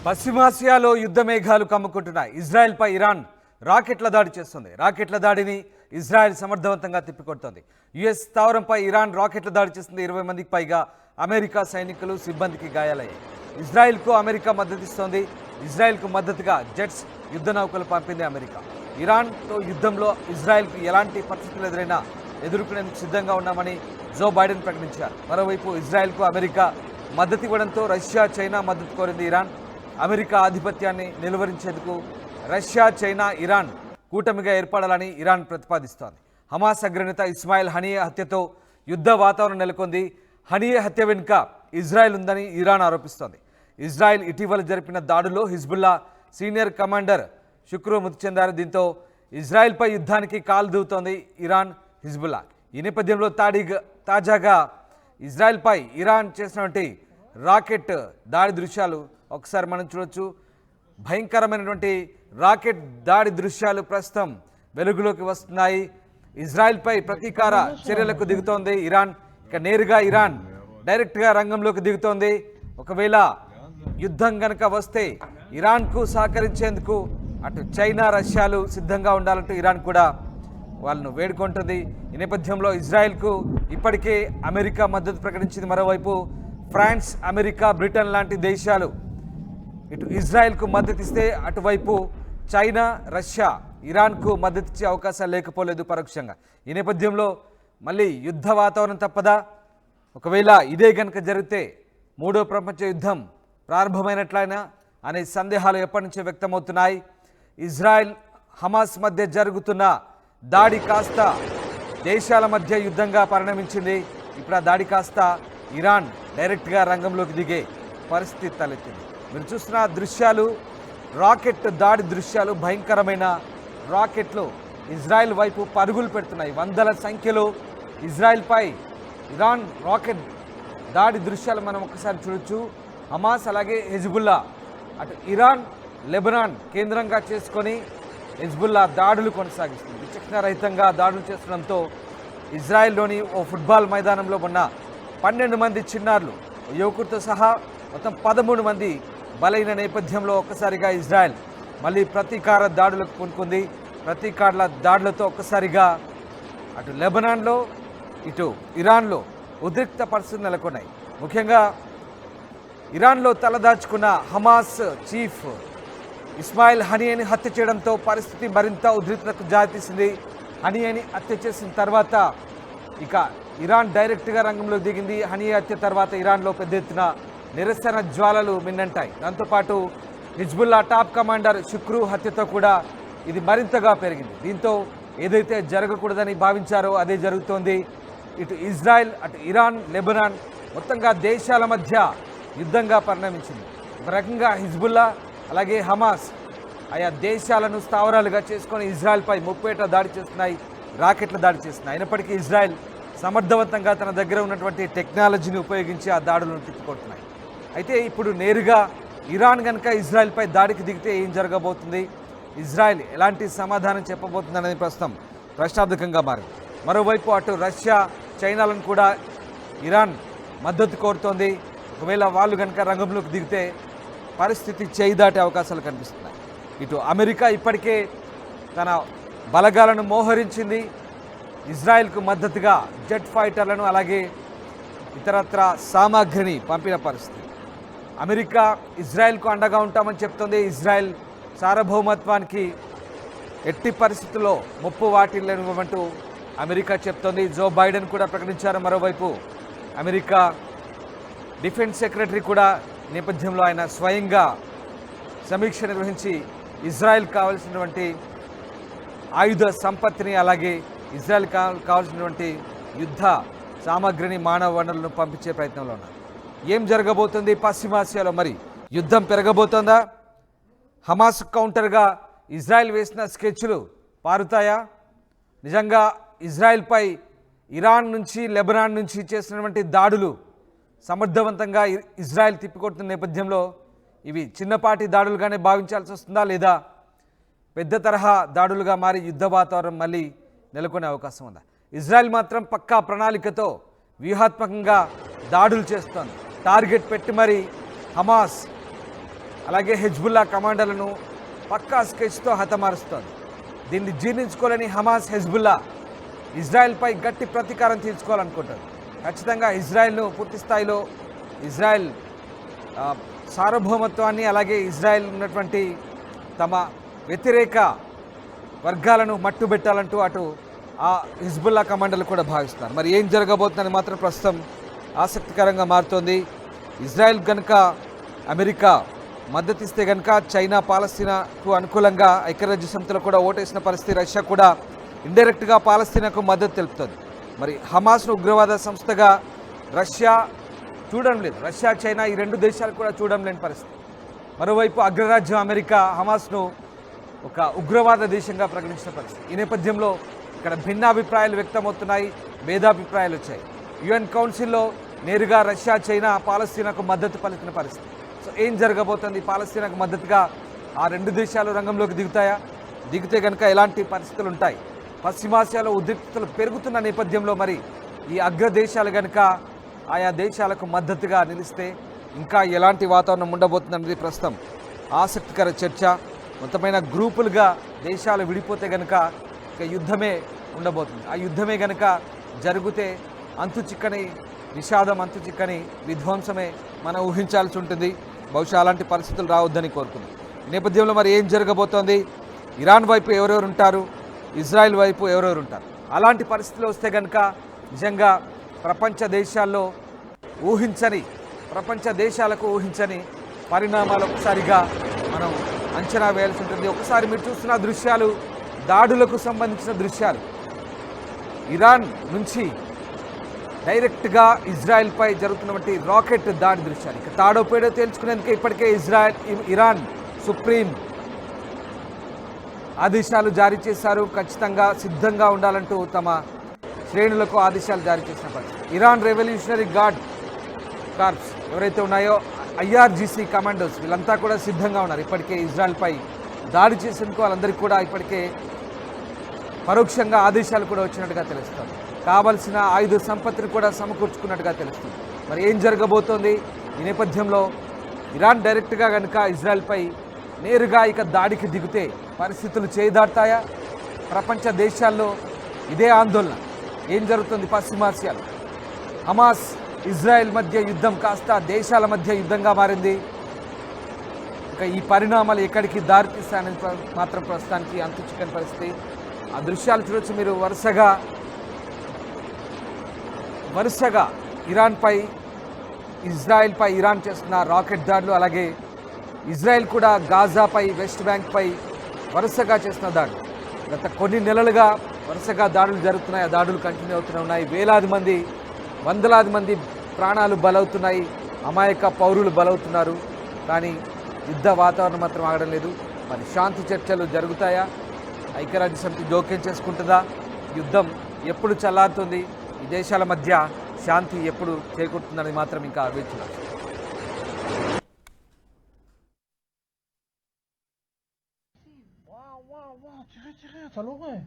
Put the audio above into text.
పశ్చిమాసియాలో యుద్ధ మేఘాలు కమ్ముకుంటున్నాయి. ఇజ్రాయెల్పై ఇరాన్ రాకెట్ల దాడి చేస్తుంది. రాకెట్ల దాడిని ఇజ్రాయెల్ సమర్థవంతంగా తిప్పికొడుతోంది. యుఎస్ స్థావరంపై ఇరాన్ రాకెట్ల దాడి చేస్తుంది. 20 మందికి పైగా అమెరికా సైనికులు సిబ్బందికి గాయాలయ్యాయి. ఇజ్రాయెల్కు అమెరికా మద్దతిస్తోంది. ఇజ్రాయెల్కు మద్దతుగా జెట్స్ యుద్ధ నౌకలు పంపింది అమెరికా. ఇరాన్తో యుద్ధంలో ఇజ్రాయెల్కు ఎలాంటి పరిస్థితులు ఎదురైనా ఎదుర్కొనేందుకు సిద్ధంగా ఉన్నామని జో బైడెన్ ప్రకటించారు. మరోవైపు ఇజ్రాయెల్కు అమెరికా మద్దతు ఇవ్వడంతో రష్యా, చైనా మద్దతు కోరింది ఇరాన్. అమెరికా ఆధిపత్యాన్ని నిలువరించేందుకు రష్యా, చైనా, ఇరాన్ కూటమిగా ఏర్పడాలని ఇరాన్ ప్రతిపాదిస్తోంది. హమాస్ అగ్రనేత ఇస్మాయిల్ హనియే హత్యతో యుద్ధ వాతావరణం నెలకొంది. హనియే హత్య వెనుక ఇజ్రాయెల్ ఉందని ఇరాన్ ఆరోపిస్తోంది. ఇజ్రాయెల్ ఇటీవల జరిపిన దాడుల్లో హిజ్బుల్లా సీనియర్ కమాండర్ శుక్రవారం మృతి చెందారు. దీంతో ఇజ్రాయెల్పై యుద్ధానికి కాలు దూవుతోంది ఇరాన్, హిజ్బుల్లా. ఈ నేపథ్యంలో తాజాగా ఇజ్రాయెల్పై ఇరాన్ చేసినటువంటి రాకెట్ దాడి దృశ్యాలు ఒకసారి మనం చూడొచ్చు. భయంకరమైనటువంటి రాకెట్ దాడి దృశ్యాలు ప్రస్తుతం వెలుగులోకి వస్తున్నాయి. ఇజ్రాయెల్పై ప్రతీకార చర్యలకు దిగుతోంది ఇరాన్. ఇక నేరుగా ఇరాన్ డైరెక్ట్గా రంగంలోకి దిగుతోంది. ఒకవేళ యుద్ధం కనుక వస్తే ఇరాన్కు సహకరించేందుకు అటు చైనా, రష్యాలు సిద్ధంగా ఉండాలంటూ ఇరాన్ కూడా వాళ్ళను వేడుకుంటుంది. ఈ నేపథ్యంలో ఇజ్రాయెల్కు ఇప్పటికే అమెరికా మద్దతు ప్రకటించింది. మరోవైపు ఫ్రాన్స్, అమెరికా, బ్రిటన్ లాంటి దేశాలు ఇటు ఇజ్రాయెల్కు మద్దతు ఇస్తే అటువైపు చైనా, రష్యా ఇరాన్కు మద్దతు ఇచ్చే అవకాశాలు లేకపోలేదు పరోక్షంగా. ఈ నేపథ్యంలో మళ్ళీ యుద్ధ వాతావరణం తప్పదా? ఒకవేళ ఇదే కనుక జరిగితే మూడో ప్రపంచ యుద్ధం ప్రారంభమైనట్లయినా అనే సందేహాలు ఎప్పటి నుంచో వ్యక్తమవుతున్నాయి. ఇజ్రాయెల్, హమాస్ మధ్య జరుగుతున్న దాడి కాస్త దేశాల మధ్య యుద్ధంగా పరిణమించింది. ఇప్పుడు ఆ దాడి కాస్త ఇరాన్ డైరెక్ట్గా రంగంలోకి దిగే పరిస్థితి తలెత్తింది. మీరు చూస్తున్న దృశ్యాలు రాకెట్ దాడి దృశ్యాలు. భయంకరమైన రాకెట్లు ఇజ్రాయెల్ వైపు పరుగులు పెడుతున్నాయి. వందల సంఖ్యలో ఇజ్రాయెల్పై ఇరాన్ రాకెట్ దాడి దృశ్యాలు మనం ఒకసారి చూడొచ్చు. హమాస్ అలాగే హెజ్బుల్లా, అటు ఇరాన్, లెబనాన్ కేంద్రంగా చేసుకొని హెజ్బుల్లా దాడులు కొనసాగిస్తుంది. విచక్షణారహితంగా దాడులు చేస్తుండడంతో ఇజ్రాయెల్లోని ఓ ఫుట్బాల్ మైదానంలో ఉన్న 12 మంది చిన్నారులు, యువకుడితో సహా మొత్తం 13 మంది బలైన నేపథ్యంలో ఒక్కసారిగా ఇజ్రాయెల్ మళ్ళీ ప్రతీకార దాడులకు పూనుకుంది. ప్రతీకార దాడులతో ఒక్కసారిగా అటు లెబనాన్లో, ఇటు ఇరాన్లో ఉద్రిక్త పరిస్థితులు నెలకొన్నాయి. ముఖ్యంగా ఇరాన్లో తలదాచుకున్న హమాస్ చీఫ్ ఇస్మాయిల్ హనియేని హత్య చేయడంతో పరిస్థితి మరింత ఉద్రిక్తతకు దారితీసింది. హనియేని హత్య చేసిన తర్వాత ఇక ఇరాన్ డైరెక్ట్గా రంగంలోకి దిగింది. హనియే హత్య తర్వాత ఇరాన్లో పెద్ద ఎత్తున నిరసన జ్వాలలు మిన్నంటాయి. దాంతోపాటు హిజ్బుల్లా టాప్ కమాండర్ శుక్రు హత్యతో కూడా ఇది మరింతగా పెరిగింది. దీంతో ఏదైతే జరగకూడదని భావించారో అదే జరుగుతోంది. ఇటు ఇజ్రాయెల్, అటు ఇరాన్, లెబనాన్ మొత్తంగా దేశాల మధ్య యుద్ధంగా పరిణమించింది. ఒక రకంగా హిజ్బుల్లా అలాగే హమాస్ ఆయా దేశాలను స్థావరాలుగా చేసుకొని ఇజ్రాయెల్పై ముప్పేట దాడి చేస్తున్నాయి, రాకెట్ల దాడి చేస్తున్నాయి. అయినప్పటికీ ఇజ్రాయెల్ సమర్థవంతంగా తన దగ్గర ఉన్నటువంటి టెక్నాలజీని ఉపయోగించి ఆ దాడులను తిప్పికొడుతున్నాయి. అయితే ఇప్పుడు నేరుగా ఇరాన్ కనుక ఇజ్రాయెల్పై దాడికి దిగితే ఏం జరగబోతుంది? ఇజ్రాయెల్ ఎలాంటి సమాధానం చెప్పబోతుంది అనేది ప్రస్తుతం ప్రశ్నార్థకంగా మారింది. మరోవైపు అటు రష్యా, చైనాలను కూడా ఇరాన్ మద్దతు కోరుతోంది. ఒకవేళ వాళ్ళు కనుక రంగంలోకి దిగితే పరిస్థితి చేయి దాటే అవకాశాలు కనిపిస్తున్నాయి. ఇటు అమెరికా ఇప్పటికే తన బలగాలను మోహరించింది. ఇజ్రాయెల్కు మద్దతుగా జెట్ ఫైటర్లను అలాగే ఇతరత్ర సామాగ్రిని పంపిన పరిస్థితి. అమెరికా ఇజ్రాయెల్కు అండగా ఉంటామని చెప్తోంది. ఇజ్రాయెల్ సార్వభౌమత్వానికి ఎట్టి పరిస్థితుల్లో ముప్పు వాటిల్లనివ్వమంటూ అమెరికా చెప్తోంది. జో బైడెన్ కూడా ప్రకటించారు. మరోవైపు అమెరికా డిఫెన్స్ సెక్రటరీ కూడా నేపథ్యంలో ఆయన స్వయంగా సమీక్ష నిర్వహించి ఇజ్రాయెల్ కావాల్సినటువంటి ఆయుధ సంపత్తిని అలాగే ఇజ్రాయెల్ కావాల్సినటువంటి యుద్ధ సామాగ్రిని, మానవ వనరులను పంపించే ప్రయత్నంలో ఉన్నారు. ఏం జరగబోతుంది పశ్చిమాసియాలో? మరి యుద్ధం పెరగబోతోందా? హమాస్ కౌంటర్గా ఇజ్రాయెల్ వేసిన స్కెచ్లు పారుతాయా? నిజంగా ఇజ్రాయెల్పై ఇరాన్ నుంచి, లెబనాన్ నుంచి చేసినటువంటి దాడులు సమర్థవంతంగా ఇజ్రాయెల్ తిప్పికొడుతున్న నేపథ్యంలో ఇవి చిన్నపాటి దాడులుగానే భావించాల్సి వస్తుందా, లేదా పెద్ద తరహా దాడులుగా మారి యుద్ధ వాతావరణం మళ్ళీ నెలకొనే అవకాశం ఉందా? ఇజ్రాయెల్ మాత్రం పక్కా ప్రణాళికతో వ్యూహాత్మకంగా దాడులు చేస్తోంది. టార్గెట్ పెట్టి మరి హమాస్ అలాగే హెజ్బుల్లా కమాండర్లను పక్కా స్కెచ్తో హతమారుస్తోంది. దీన్ని జీర్ణించుకోలేని హమాస్, హెజ్బుల్లా ఇజ్రాయెల్పై గట్టి ప్రతీకారం తీర్చుకోవాలనుకుంటుంది. ఖచ్చితంగా ఇజ్రాయెల్ను పూర్తి స్థాయిలో ఇజ్రాయెల్ సార్వభౌమత్వాన్ని, అలాగే ఇజ్రాయెల్ ఉన్నటువంటి తమ వ్యతిరేక వర్గాలను మట్టుబెట్టాలంటూ అటు ఆ హిజ్బుల్లా కమాండర్లు కూడా భావిస్తున్నారు. మరి ఏం జరగబోతుందని మాత్రం ప్రస్తుతం ఆసక్తికరంగా మారుతోంది. ఇజ్రాయెల్ కనుక అమెరికా మద్దతిస్తే కనుక చైనా పాలస్తీనాకు అనుకూలంగా ఐక్యరాజ్య సమితిలో కూడా ఓటేసిన పరిస్థితి. రష్యా కూడా ఇండైరెక్ట్గా పాలస్తీనాకు మద్దతు తెలుపుతుంది. మరి హమాస్ను ఉగ్రవాద సంస్థగా రష్యా చూడడం లేదు. రష్యా, చైనా ఈ రెండు దేశాలు కూడా చూడడం లేని పరిస్థితి. మరోవైపు అగ్రరాజ్యం అమెరికా హమాస్ను ఒక ఉగ్రవాద దేశంగా ప్రకటించిన పరిస్థితి. ఈ నేపథ్యంలో ఇక్కడ భిన్నాభిప్రాయాలు వ్యక్తమవుతున్నాయి, భేదాభిప్రాయాలు వచ్చాయి. యుఎన్ కౌన్సిల్లో నేరుగా రష్యా, చైనా పాలస్తీనాకు మద్దతు పలికిన పరిస్థితి. సో ఏం జరగబోతుంది? పాలస్తీనాకు మద్దతుగా ఆ రెండు దేశాలు రంగంలోకి దిగుతాయా? దిగితే కనుక ఎలాంటి పరిస్థితులు ఉంటాయి? పశ్చిమాసియాలో ఉద్రిక్తతలు పెరుగుతున్న నేపథ్యంలో మరి ఈ అగ్రదేశాలు కనుక ఆయా దేశాలకు మద్దతుగా నిలిస్తే ఇంకా ఎలాంటి వాతావరణం ఉండబోతుందన్నది ప్రస్తుతం ఆసక్తికర చర్చ. మొత్తమైన గ్రూపులుగా దేశాలు విడిపోతే కనుక ఇక యుద్ధమే ఉండబోతుంది. ఆ యుద్ధమే కనుక జరిగితే అంతు చిక్కని విషాదం, అంతు చిక్కని విధ్వంసమే మనం ఊహించాల్సి ఉంటుంది. బహుశా అలాంటి పరిస్థితులు రావద్దని కోరుకుంది. ఈ నేపథ్యంలో మరి ఏం జరగబోతోంది? ఇరాన్ వైపు ఎవరెవరు ఉంటారు, ఇజ్రాయెల్ వైపు ఎవరెవరు ఉంటారు? అలాంటి పరిస్థితులు వస్తే కనుక నిజంగా ప్రపంచ దేశాలకు ఊహించని పరిణామాలు ఒకసారిగా మనం అంచనా వేయాల్సి ఉంటుంది. ఒకసారి మీరు చూస్తున్న దృశ్యాలు దాడులకు సంబంధించిన దృశ్యాలు. ఇరాన్ నుంచి డైరెక్ట్గా ఇజ్రాయెల్పై జరుగుతున్నటువంటి రాకెట్ దాడి దృశ్యాలు. ఇక తాడోపేడో తేల్చుకునేందుకు ఇప్పటికే ఇరాన్ సుప్రీం ఆదేశాలు జారీ చేశారు. ఖచ్చితంగా సిద్ధంగా ఉండాలంటూ తమ శ్రేణులకు ఆదేశాలు జారీ చేసిన పరిస్థితి. ఇరాన్ రెవల్యూషనరీ గార్డ్ కార్ప్స్ ఎవరైతే ఉన్నాయో IRGC కమాండోస్ వీళ్ళంతా కూడా సిద్ధంగా ఉన్నారు. ఇప్పటికే ఇజ్రాయెల్పై దాడి చేసేందుకు వాళ్ళందరికీ కూడా ఇప్పటికే పరోక్షంగా ఆదేశాలు కూడా వచ్చినట్టుగా తెలుస్తుంది. కావలసిన ఆయుధ సంపత్తిని కూడా సమకూర్చుకున్నట్టుగా తెలుస్తుంది. మరి ఏం జరగబోతోంది? ఈ నేపథ్యంలో ఇరాన్ డైరెక్ట్గా కనుక ఇజ్రాయెల్పై నేరుగా ఇక దాడికి దిగితే పరిస్థితులు చేదాటాయా? ప్రపంచ దేశాల్లో ఇదే ఆందోళన. ఏం జరుగుతుంది పశ్చిమాసియాలో? హమాస్, ఇజ్రాయెల్ మధ్య యుద్ధం కాస్త దేశాల మధ్య యుద్ధంగా మారింది. ఇక ఈ పరిణామాలు ఎక్కడికి దారితీస్తాయని మాత్రం ప్రస్తుతానికి అంతు చిక్కని పరిస్థితి. ఆ దృశ్యాలు చూడొచ్చు మీరు. వరుసగా ఇజ్రాయెల్పై ఇరాన్ చేస్తున్న రాకెట్ దాడులు, అలాగే ఇజ్రాయెల్ కూడా గాజాపై, వెస్ట్ బ్యాంక్పై వరుసగా చేస్తున్న దాడులు. గత కొన్ని నెలలుగా వరుసగా దాడులు జరుగుతున్నాయి. ఆ దాడులు కంటిన్యూ అవుతూనే ఉన్నాయి. వేలాది మంది, వందలాది మంది ప్రాణాలు బలవుతున్నాయి. అమాయక పౌరులు బలవుతున్నారు. కానీ యుద్ధ వాతావరణం మాత్రం ఆగడం లేదు. మరి శాంతి చర్చలు జరుగుతాయా? ఐక్యరాజ్య సమితి జోక్యం చేసుకుంటుందా? యుద్ధం ఎప్పుడు చల్లారుతుంది? ఈ దేశాల మధ్య శాంతి ఎప్పుడు చేకూరుతుందని మాత్రం ఇంకా వేచి Waouh, waouh, waouh, tirez, tirez, ça l'aurait.